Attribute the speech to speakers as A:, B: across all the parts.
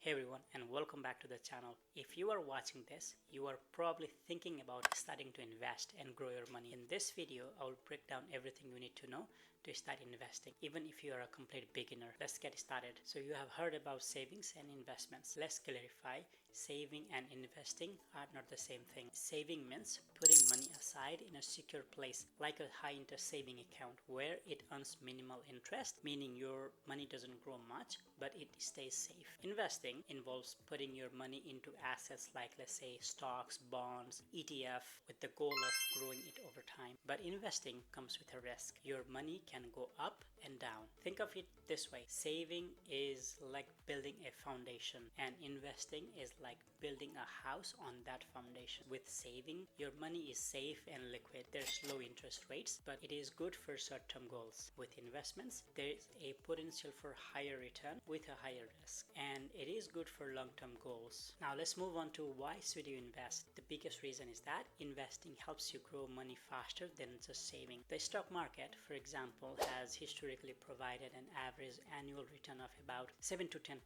A: Hey everyone, and welcome back to the channel. If you are watching this, you are probably thinking about starting to invest and grow your money. In this video, I will break down everything you need to know to start investing, even if you are a complete beginner. Let's get started. So you have heard about savings and investments. Let's clarify. Saving and investing are not the same thing. Saving means putting money aside in a secure place, like a high interest saving account where it earns minimal interest, meaning your money doesn't grow much, but it stays safe. Investing involves putting your money into assets like, let's say, stocks, bonds, ETF, with the goal of growing it over time. But investing comes with a risk. Your money can go up and down. Think of it this way. Saving is like building a foundation, and investing is like building a house on that foundation. With saving, your money is safe and liquid. There's low interest rates, but it is good for short-term goals. With investments, there is a potential for higher return with a higher risk, and it is good for long-term goals. Now let's move on to why should you invest. The biggest reason is that investing helps you grow money faster than just saving. The stock market, for example, has historically provided an average annual return of about 7 to 10%,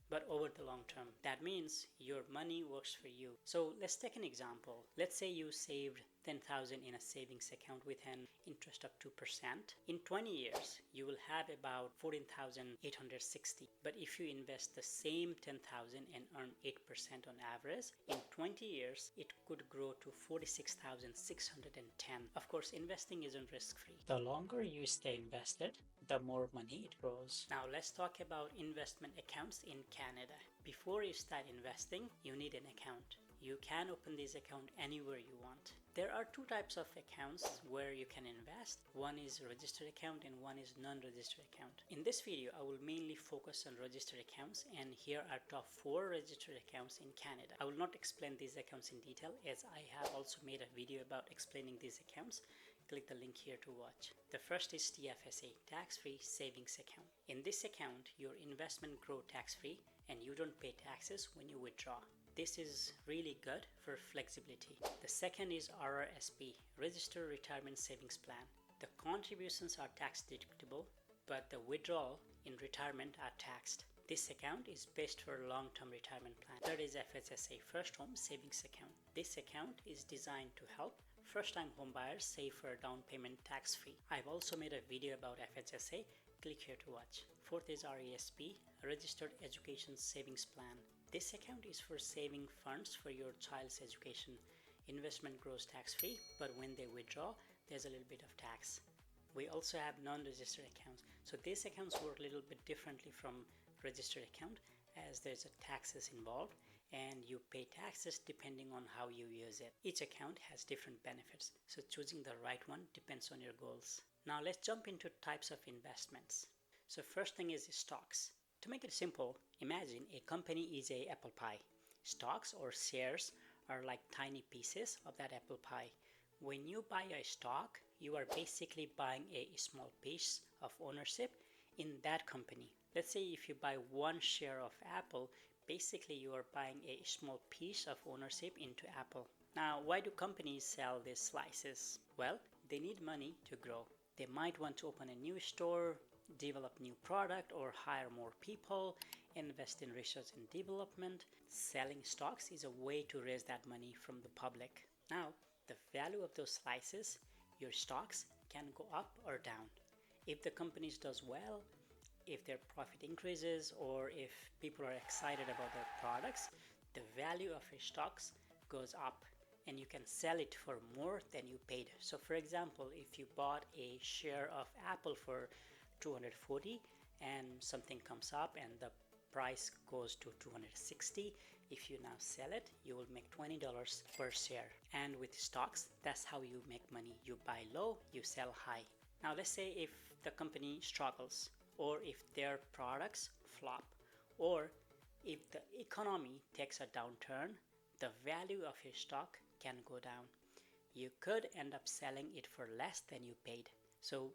A: but over the long term. That means your money works for you. So let's take an example. Let's say you saved 10,000 in a savings account with an interest of 2%. In 20 years, you will have about 14,860. But if you invest the same 10,000 and earn 8% on average, in 20 years, it could grow to 46,610. Of course, investing isn't risk-free. The longer you stay invested, the more money it grows. Now let's talk about investment accounts in Canada. Before you start investing, you need an account. You can open this account anywhere you want. There are two types of accounts where you can invest. One is a registered account and one is non-registered account. In this video, I will mainly focus on registered accounts, and here are top 4 registered accounts in Canada. I will not explain these accounts in detail, as I have also made a video about explaining these accounts. Click the link here to watch. The first is TFSA, tax-free savings account. In this account, your investment grows tax-free and you don't pay taxes when you withdraw. This is really good for flexibility. The second is RRSP, Registered Retirement Savings Plan. The contributions are tax deductible, but the withdrawal in retirement are taxed. This account is best for long-term retirement plan. Third is FHSA, First Home Savings Account. This account is designed to help first-time homebuyers save for a down payment tax-free. I've also made a video about FHSA. Click here to watch. Fourth is RESP, Registered Education Savings Plan. This account is for saving funds for your child's education. Investment grows tax-free, but when they withdraw, there's a little bit of tax. We also have non-registered accounts. So these accounts work a little bit differently from registered account, as there's a taxes involved and you pay taxes depending on how you use it. Each account has different benefits, so choosing the right one depends on your goals. Now let's jump into types of investments. So first thing is stocks. To make it simple, imagine a company is a apple pie. Stocks or shares are like tiny pieces of that apple pie. When you buy a stock, you are basically buying a small piece of ownership in that company. Let's say if you buy 1 share of Apple, basically you are buying a small piece of ownership into Apple. Now, why do companies sell these slices? Well, they need money to grow. They might want to open a new store, develop new product, or hire more people, invest in research and development. Selling stocks is a way to raise that money from the public. Now, the value of those slices, your stocks, can go up or down. If the company does well, if their profit increases, or if people are excited about their products, the value of your stocks goes up and you can sell it for more than you paid. So for example, if you bought a share of Apple for 240 and something comes up and the price goes to 260, if you now sell it, you will make $20 per share. And with stocks, that's how you make money. You buy low, you sell high. Now let's say if the company struggles, or if their products flop, or if the economy takes a downturn, the value of your stock can go down. You could end up selling it for less than you paid. So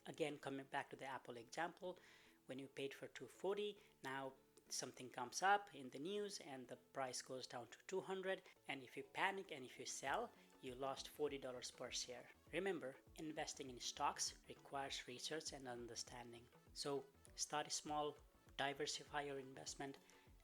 A: again, coming back to the Apple example, when you paid for 240, now something comes up in the news and the price goes down to 200, and if you panic and if you sell, you lost $40 per share. Remember, investing in stocks requires research and understanding. So start small, diversify your investment,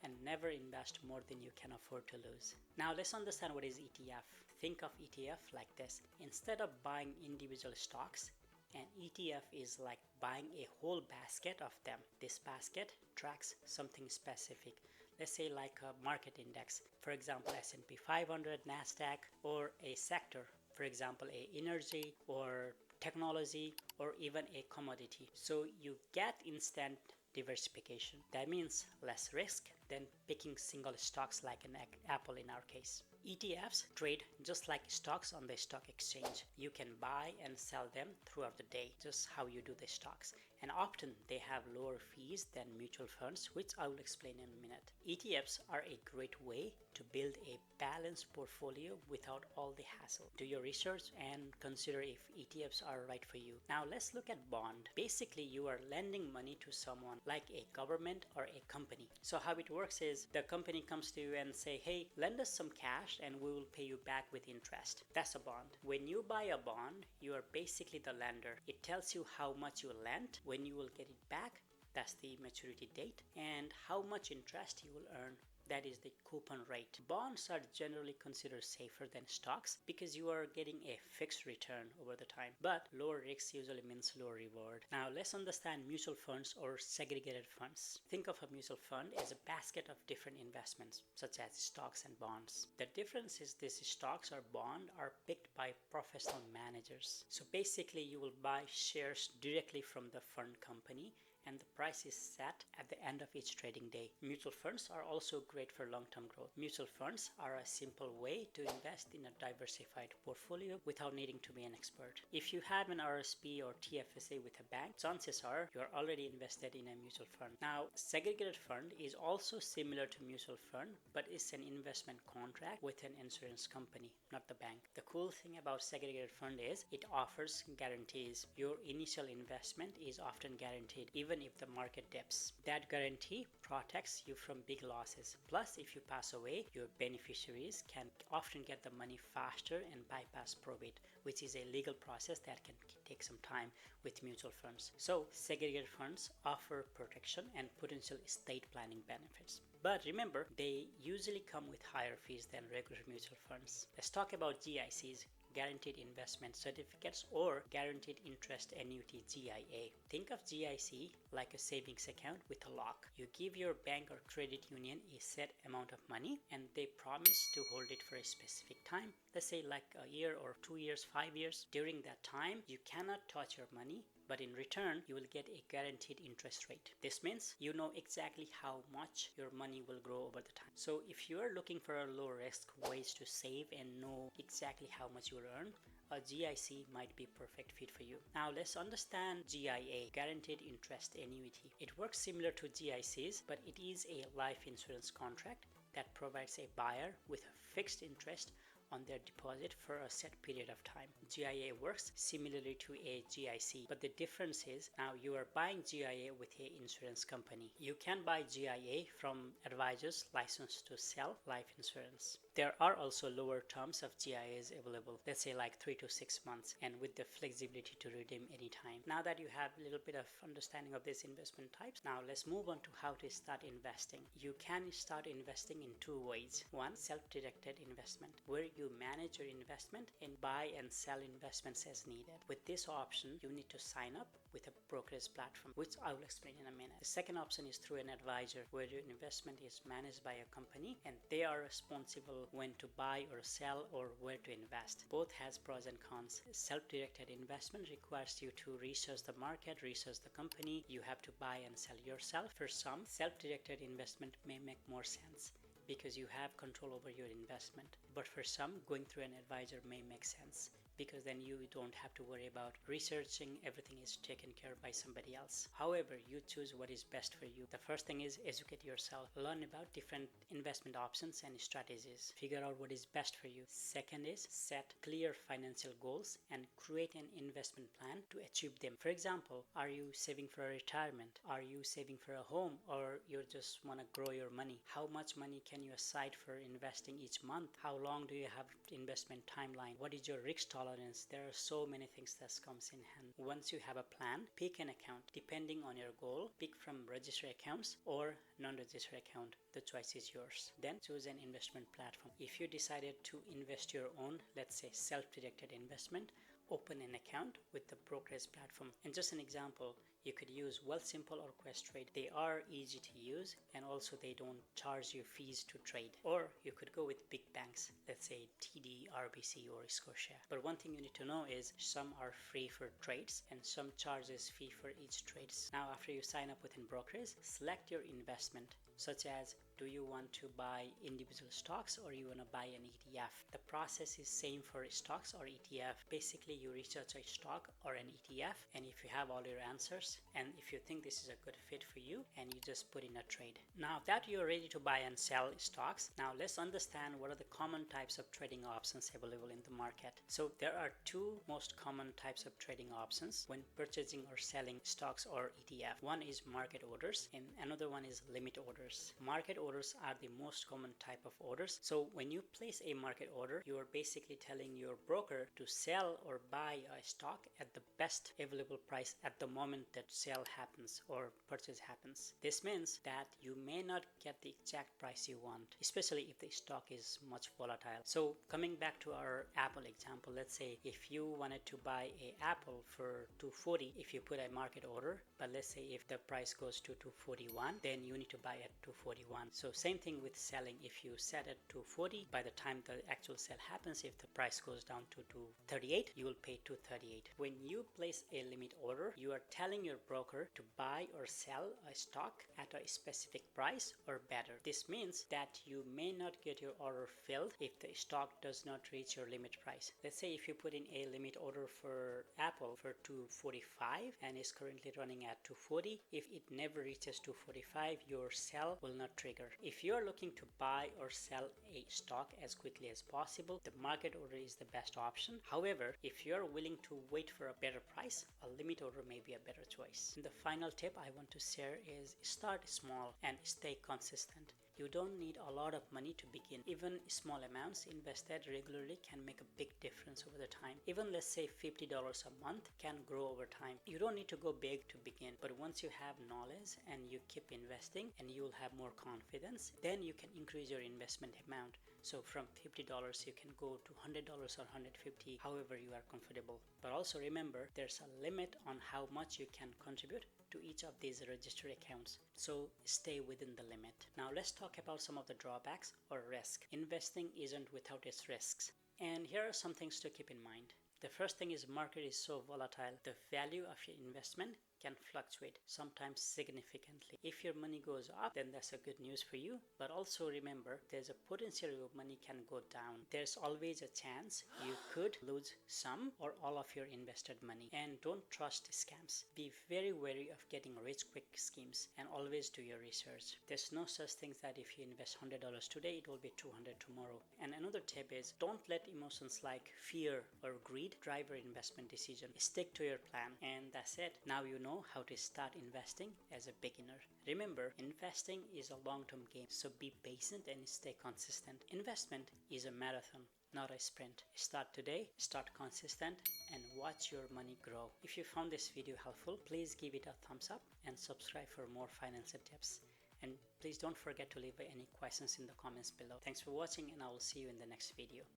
A: and never invest more than you can afford to lose. Now let's understand what is ETF. Think of ETF like this. Instead of buying individual stocks, an ETF is like buying a whole basket of them. This basket tracks something specific. Let's say like a market index, for example S&P 500, NASDAQ, or a sector, for example a energy or technology or even a commodity. So you get instant diversification. That means less risk than picking single stocks like an Apple in our case. ETFs trade just like stocks on the stock exchange. You can buy and sell them throughout the day, just how you do the stocks. And often they have lower fees than mutual funds, which I will explain in a minute. ETFs are a great way to build a balanced portfolio without all the hassle. Do your research and consider if ETFs are right for you. Now let's look at bond. Basically, you are lending money to someone like a government or a company. So how it works is the company comes to you and say, hey, lend us some cash and we will pay you back with interest. That's a bond. When you buy a bond, you are basically the lender. It tells you how much you lent, when you will get it back, that's the maturity date, and how much interest you will earn. That is the coupon rate. Bonds are generally considered safer than stocks because you are getting a fixed return over the time, but lower risk usually means lower reward. Now let's understand mutual funds or segregated funds. Think of a mutual fund as a basket of different investments such as stocks and bonds. The difference is these stocks or bonds are picked by professional managers. So basically you will buy shares directly from the fund company and the price is set at the end of each trading day. Mutual funds are also great for long-term growth. Mutual funds are a simple way to invest in a diversified portfolio without needing to be an expert. If you have an RRSP or TFSA with a bank, chances are you're already invested in a mutual fund. Now, segregated fund is also similar to mutual fund, but it's an investment contract with an insurance company, not the bank. The cool thing about segregated fund is it offers guarantees. Your initial investment is often guaranteed, even if the market dips. That guarantee protects you from big losses. Plus, if you pass away, your beneficiaries can often get the money faster and bypass probate, which is a legal process that can take some time with mutual funds. So, segregated funds offer protection and potential estate planning benefits. But remember, they usually come with higher fees than regular mutual funds. Let's talk about GICs, Guaranteed Investment Certificates, or Guaranteed Interest Annuity, GIA. Think of GIC like a savings account with a lock. You give your bank or credit union a set amount of money and they promise to hold it for a specific time. Let's say like a year or 2 years, 5 years. During that time, you cannot touch your money, but in return, you will get a guaranteed interest rate. This means you know exactly how much your money will grow over the time. So if you are looking for a low risk ways to save and know exactly how much you will earn, a GIC might be perfect fit for you. Now let's understand GIA, Guaranteed Interest Annuity. It works similar to GICs, but it is a life insurance contract that provides a buyer with a fixed interest on their deposit for a set period of time. GIA works similarly to a GIC, but the difference is now you are buying GIA with an insurance company. You can buy GIA from advisors licensed to sell life insurance. There are also lower terms of GIAs available, let's say like 3 to 6 months, and with the flexibility to redeem anytime. Now that you have a little bit of understanding of these investment types, now let's move on to how to start investing. You can start investing in two ways. One, self-directed investment, where you manage your investment and buy and sell investments as needed. With this option, you need to sign up with a brokerage platform, which I will explain in a minute. The second option is through an advisor, where your investment is managed by a company and they are responsible when to buy or sell or where to invest. Both has pros and cons. Self-directed investment requires you to research the market, research the company. You have to buy and sell yourself. For some, self-directed investment may make more sense because you have control over your investment. But for some, going through an advisor may make sense because then you don't have to worry about researching. Everything is taken care of by somebody else. However, you choose what is best for you. The first thing is educate yourself. Learn about different investment options and strategies. Figure out what is best for you. Second is set clear financial goals and create an investment plan to achieve them. For example, are you saving for a retirement? Are you saving for a home? Or you just want to grow your money? How much money can you aside for investing each month? How long do you have investment timeline? What is your risk tolerance tolerance. There are so many things that comes in hand. Once you have a plan, pick an account. Depending on your goal, pick from registered accounts or non-registered account. The choice is yours. Then choose an investment platform. If you decided to invest your own, let's say self-directed investment, open an account with the brokerage platform. And just an example, you could use Wealthsimple or Questrade. They are easy to use, and also they don't charge you fees to trade. Or you could go with big banks, let's say TD, RBC or Scotia. But one thing you need to know is some are free for trades and some charges fee for each trades. Now after you sign up within brokerage, select your investment, such as do you want to buy individual stocks or you want to buy an ETF. The process is same for stocks or ETF. Basically you research a stock or an ETF, and if you have all your answers and if you think this is a good fit for you, and you just put in a trade. Now that you're ready to buy and sell stocks, now let's understand what are the common types of trading options available in the market. So there are two most common types of trading options when purchasing or selling stocks or ETF. One is market orders and another one is limit orders. Market orders are the most common type of orders. So when you place a market order, you are basically telling your broker to sell or buy a stock at the best available price at the moment that sale happens or purchase happens. This means that you may not get the exact price you want, especially if the stock is much volatile. So coming back to our Apple example, let's say if you wanted to buy a Apple for $240, if you put a market order, but let's say if the price goes to $241, then you need to buy at $241. So same thing with selling. If you set at $240, by the time the actual sale happens, if the price goes down to $238, you will pay $238. When you place a limit order, you are telling your broker to buy or sell a stock at a specific price or better. This means that you may not get your order filled if the stock does not reach your limit price. Let's say if you put in a limit order for Apple for $245 and is currently running at $240, if it never reaches $245, your sell will not trigger. If you are looking to buy or sell a stock as quickly as possible, the market order is the best option. However, if you are willing to wait for a better price, a limit order may be a better choice. And the final tip I want to share is start small and stay consistent. You don't need a lot of money to begin. Even small amounts invested regularly can make a big difference over the time. Even let's say $50 a month can grow over time. You don't need to go big to begin, but once you have knowledge and you keep investing and you will have more confidence, then you can increase your investment amount. So from $50 you can go to $100 or $150, however you are comfortable. But also remember, there's a limit on how much you can contribute to each of these registered accounts. So stay within the limit. Now let's talk about some of the drawbacks or risk. Investing isn't without its risks. And here are some things to keep in mind. The first thing is market is so volatile. The value of your investment can fluctuate, sometimes significantly. If your money goes up, then that's a good news for you. But also remember, there's a potential your money can go down. There's always a chance you could lose some or all of your invested money. And don't trust scams. Be very wary of getting rich quick schemes and always do your research. There's no such thing that if you invest $100 today, it will be $200 tomorrow. And another tip is don't let emotions like fear or greed drive your investment decision. Stick to your plan, and that's it. Now you know how to start investing as a beginner. Remember, investing is a long-term game, so be patient and stay consistent. Investment is a marathon, not a sprint. Start today, start consistent, and watch your money grow. If you found this video helpful, please give it a thumbs up and subscribe for more financial tips. And please don't forget to leave any questions in the comments below. Thanks for watching, and I will see you in the next video.